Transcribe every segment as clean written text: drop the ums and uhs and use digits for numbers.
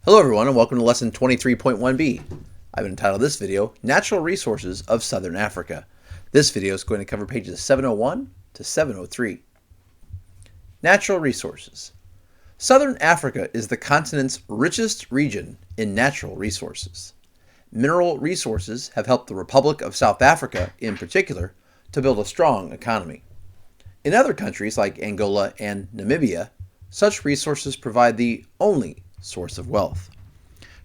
Hello everyone and welcome to lesson 23.1B. I've entitled this video, Natural Resources of Southern Africa. This video is going to cover pages 701 to 703. Natural Resources. Southern Africa is the continent's richest region in natural resources. Mineral resources have helped the Republic of South Africa, in particular, to build a strong economy. In other countries like Angola and Namibia, such resources provide the only source of wealth.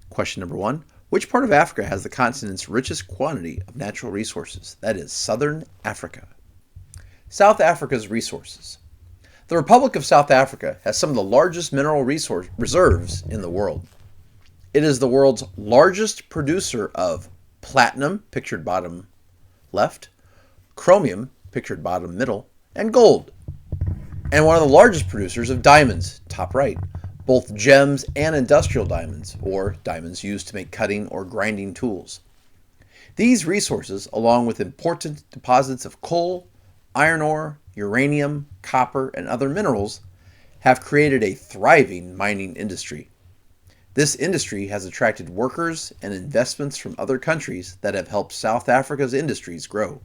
Question number 1. Which part of Africa has the continent's richest quantity of natural resources? That is Southern Africa. South Africa's resources. The Republic of South Africa has some of the largest mineral resource reserves in the world. It is the world's largest producer of platinum, pictured bottom left, chromium, pictured bottom middle, and gold. And one of the largest producers of diamonds, top right, both gems and industrial diamonds, or diamonds used to make cutting or grinding tools. These resources, along with important deposits of coal, iron ore, uranium, copper, and other minerals, have created a thriving mining industry. This industry has attracted workers and investments from other countries that have helped South Africa's industries grow.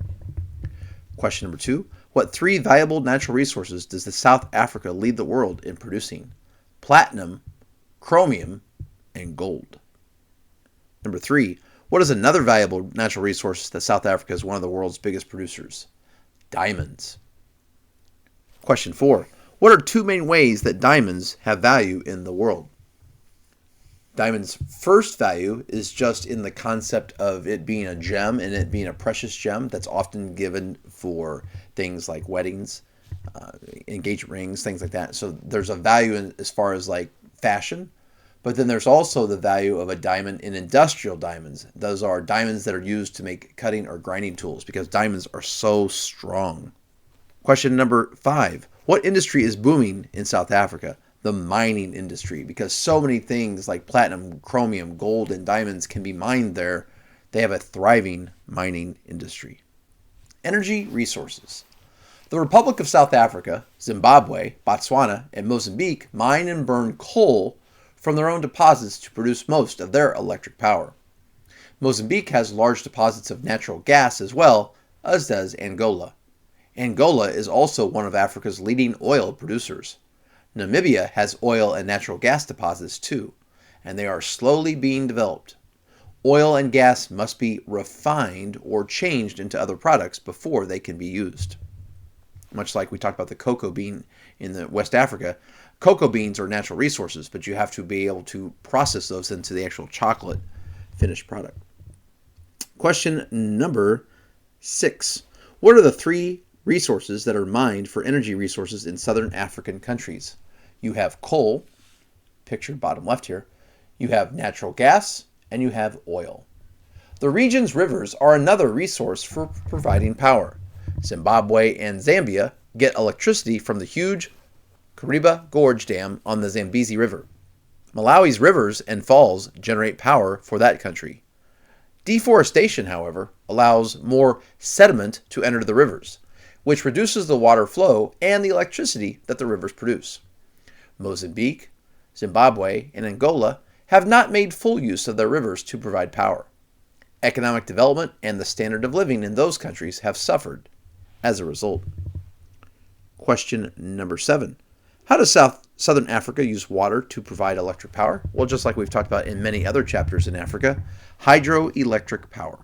Question number 2. What 3 valuable natural resources does the South Africa lead the world in producing? Platinum, chromium, and gold. Number 3. What is another valuable natural resource that South Africa is one of the world's biggest producers? Diamonds. Question 4. What are 2 main ways that diamonds have value in the world? Diamond's first value is just in the concept of it being a gem and it being a precious gem that's often given for things like weddings, engagement rings, things like that. So there's a value as far as like fashion, but then there's also the value of a diamond in industrial diamonds. Those are diamonds that are used to make cutting or grinding tools because diamonds are so strong. Question number 5. What industry is booming in South Africa? The mining industry, because so many things like platinum, chromium, gold, and diamonds can be mined there. They have a thriving mining industry. Energy resources. The Republic of South Africa, Zimbabwe, Botswana, and Mozambique mine and burn coal from their own deposits to produce most of their electric power. Mozambique has large deposits of natural gas as well, as does Angola. Angola is also one of Africa's leading oil producers. Namibia has oil and natural gas deposits too, and they are slowly being developed. Oil and gas must be refined or changed into other products before they can be used. Much like we talked about the cocoa bean in the West Africa, cocoa beans are natural resources, but you have to be able to process those into the actual chocolate finished product. Question number 6. What are the 3 resources that are mined for energy resources in southern African countries? You have coal, pictured bottom left here, you have natural gas, and you have oil. The region's rivers are another resource for providing power. Zimbabwe and Zambia get electricity from the huge Kariba Gorge Dam on the Zambezi River. Malawi's rivers and falls generate power for that country. Deforestation, however, allows more sediment to enter the rivers, which reduces the water flow and the electricity that the rivers produce. Mozambique, Zimbabwe, and Angola have not made full use of their rivers to provide power. Economic development and the standard of living in those countries have suffered as a result. Question number 7. How does Southern Africa use water to provide electric power? Well, just like we've talked about in many other chapters in Africa, hydroelectric power.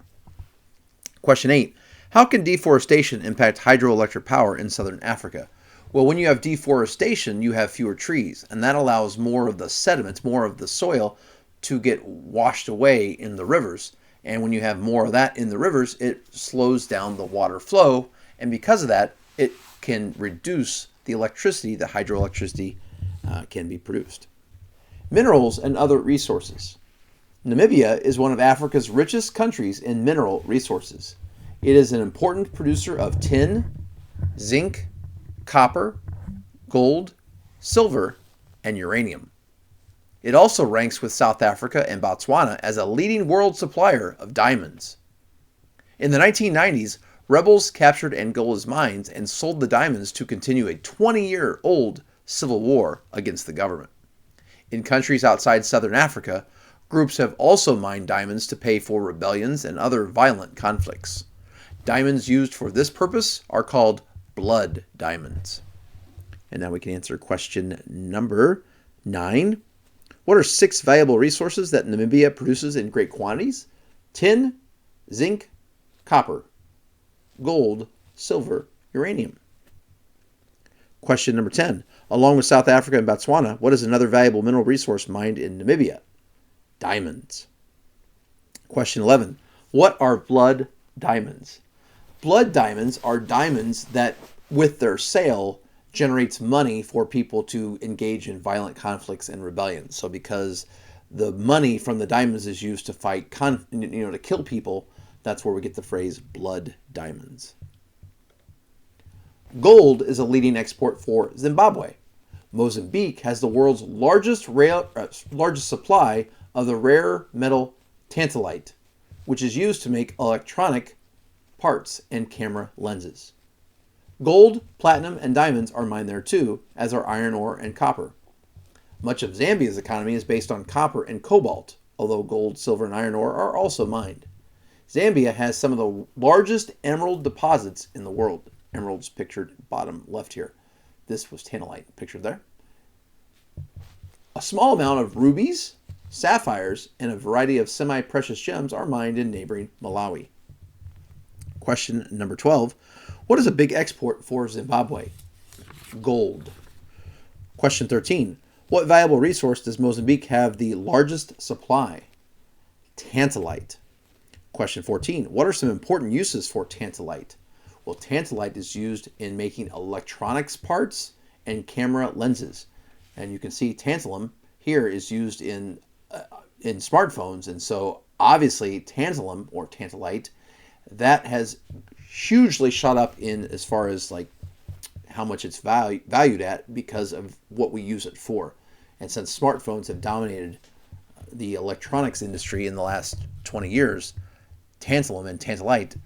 Question 8. How can deforestation impact hydroelectric power in Southern Africa? Well, when you have deforestation, you have fewer trees, and that allows more of the sediments, more of the soil to get washed away in the rivers. And when you have more of that in the rivers, it slows down the water flow, and because of that, it can reduce the electricity, the hydroelectricity can be produced. Minerals and other resources. Namibia is one of Africa's richest countries in mineral resources. It is an important producer of tin, zinc, copper, gold, silver, and uranium. It also ranks with South Africa and Botswana as a leading world supplier of diamonds. In the 1990s, rebels captured Angola's mines and sold the diamonds to continue a 20-year-old civil war against the government. In countries outside southern Africa, groups have also mined diamonds to pay for rebellions and other violent conflicts. Diamonds used for this purpose are called blood diamonds. And now we can answer question number 9. What are 6 valuable resources that Namibia produces in great quantities? Tin, zinc, copper, gold, silver, uranium. Question number 10. Along with South Africa and Botswana, what is another valuable mineral resource mined in Namibia? Diamonds. Question 11. What are blood diamonds? Blood diamonds are diamonds that, with their sale, generates money for people to engage in violent conflicts and rebellions. So because the money from the diamonds is used to fight, to kill people, that's where we get the phrase blood diamonds. Gold is a leading export for Zimbabwe. Mozambique has the world's largest supply of the rare metal tantalite, which is used to make electronic parts and camera lenses. Gold, platinum, and diamonds are mined there too, as are iron ore and copper. Much of Zambia's economy is based on copper and cobalt, although gold, silver, and iron ore are also mined. Zambia has some of the largest emerald deposits in the world. Emeralds pictured bottom left here. This was tantalite pictured there. A small amount of rubies, sapphires, and a variety of semi-precious gems are mined in neighboring Malawi. Question number 12. What is a big export for Zimbabwe? Gold. Question 13. What valuable resource does Mozambique have the largest supply? Tantalite. Question 14. What are some important uses for tantalite? Well, tantalite is used in making electronics parts and camera lenses. And you can see tantalum here is used in smartphones. And so obviously tantalum or tantalite, that has hugely shot up in as far as like how much it's valued at because of what we use it for. And since smartphones have dominated the electronics industry in the last 20 years, tantalum and tantalite,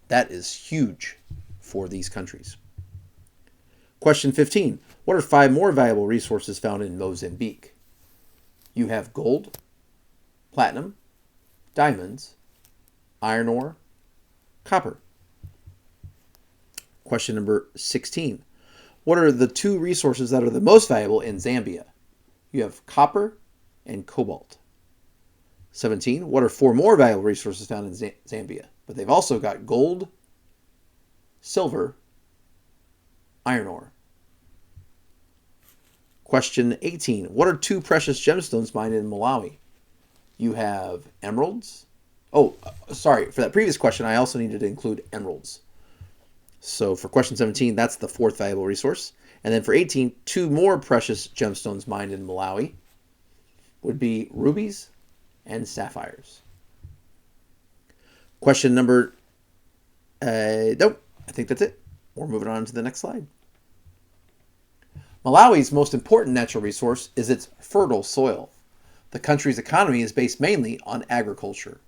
that is huge for these countries. Question 15. What are 5 more valuable resources found in Mozambique? You have gold, platinum, diamonds, iron ore, copper. Question number 16. What are the 2 resources that are the most valuable in Zambia? You have copper and cobalt. 17. What are 4 more valuable resources found in Zambia? But they've also got gold, silver, iron ore. Question 18. What are 2 precious gemstones mined in Malawi? You have emeralds. Oh, sorry. For that previous question, I also needed to include emeralds. So for question 17, that's the 4th valuable resource. And then for 18, 2 more precious gemstones mined in Malawi would be rubies and sapphires. Question number, nope, I think that's it. We're moving on to the next slide. Malawi's most important natural resource is its fertile soil. The country's economy is based mainly on agriculture.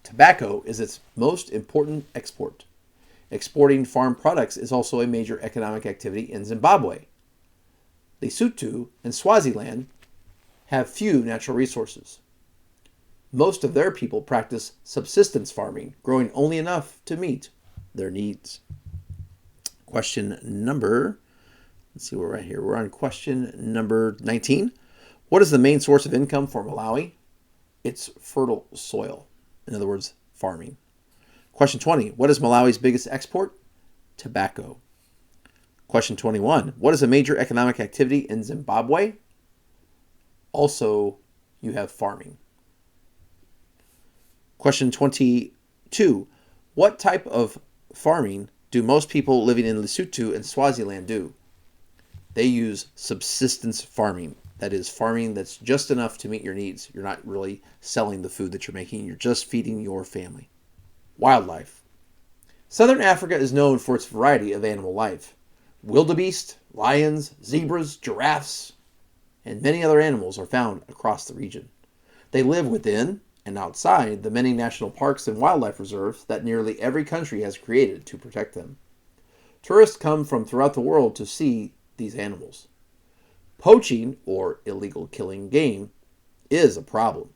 Tobacco is its most important export. Exporting farm products is also a major economic activity in Zimbabwe. Lesotho and Swaziland have few natural resources. Most of their people practice subsistence farming, growing only enough to meet their needs. Question number, let's see, we're right here. We're on question number 19. What is the main source of income for Malawi? It's fertile soil. In other words, farming. Question 20. What is Malawi's biggest export? Tobacco. Question 21. What is a major economic activity in Zimbabwe? Also, you have farming. Question 22. What type of farming do most people living in Lesotho and Swaziland do? They use subsistence farming. That is farming that's just enough to meet your needs. You're not really selling the food that you're making. You're just feeding your family. Wildlife. Southern Africa is known for its variety of animal life. Wildebeest, lions, zebras, giraffes, and many other animals are found across the region. They live within and outside the many national parks and wildlife reserves that nearly every country has created to protect them. Tourists come from throughout the world to see these animals. Poaching, or illegal killing game, is a problem.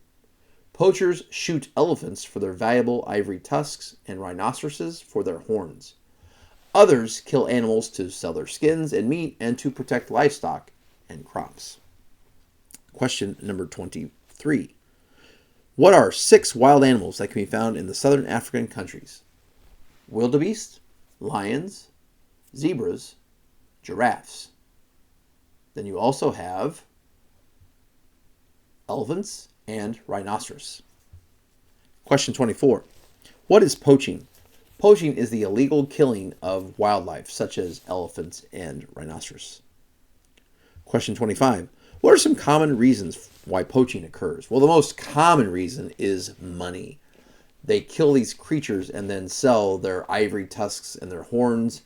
Poachers shoot elephants for their valuable ivory tusks and rhinoceroses for their horns. Others kill animals to sell their skins and meat and to protect livestock and crops. Question number 23. What are 6 wild animals that can be found in the southern African countries? Wildebeest, lions, zebras, giraffes. Then you also have elephants and rhinoceros. Question 24. What is poaching? Poaching is the illegal killing of wildlife, such as elephants and rhinoceros. Question 25. What are some common reasons why poaching occurs? Well, the most common reason is money. They kill these creatures and then sell their ivory tusks and their horns.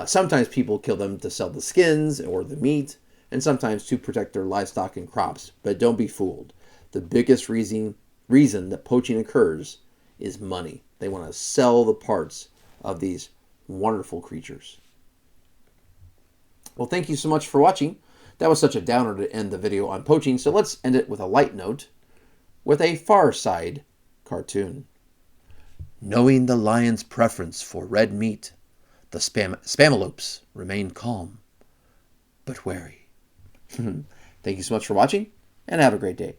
Sometimes people kill them to sell the skins or the meat, and sometimes to protect their livestock and crops. But don't be fooled. The biggest reason that poaching occurs is money. They want to sell the parts of these wonderful creatures. Well, thank you so much for watching. That was such a downer to end the video on poaching, so let's end it with a light note with a Far Side cartoon. Knowing the lion's preference for red meat, the spamalopes remain calm, but wary. Thank you so much for watching, and have a great day.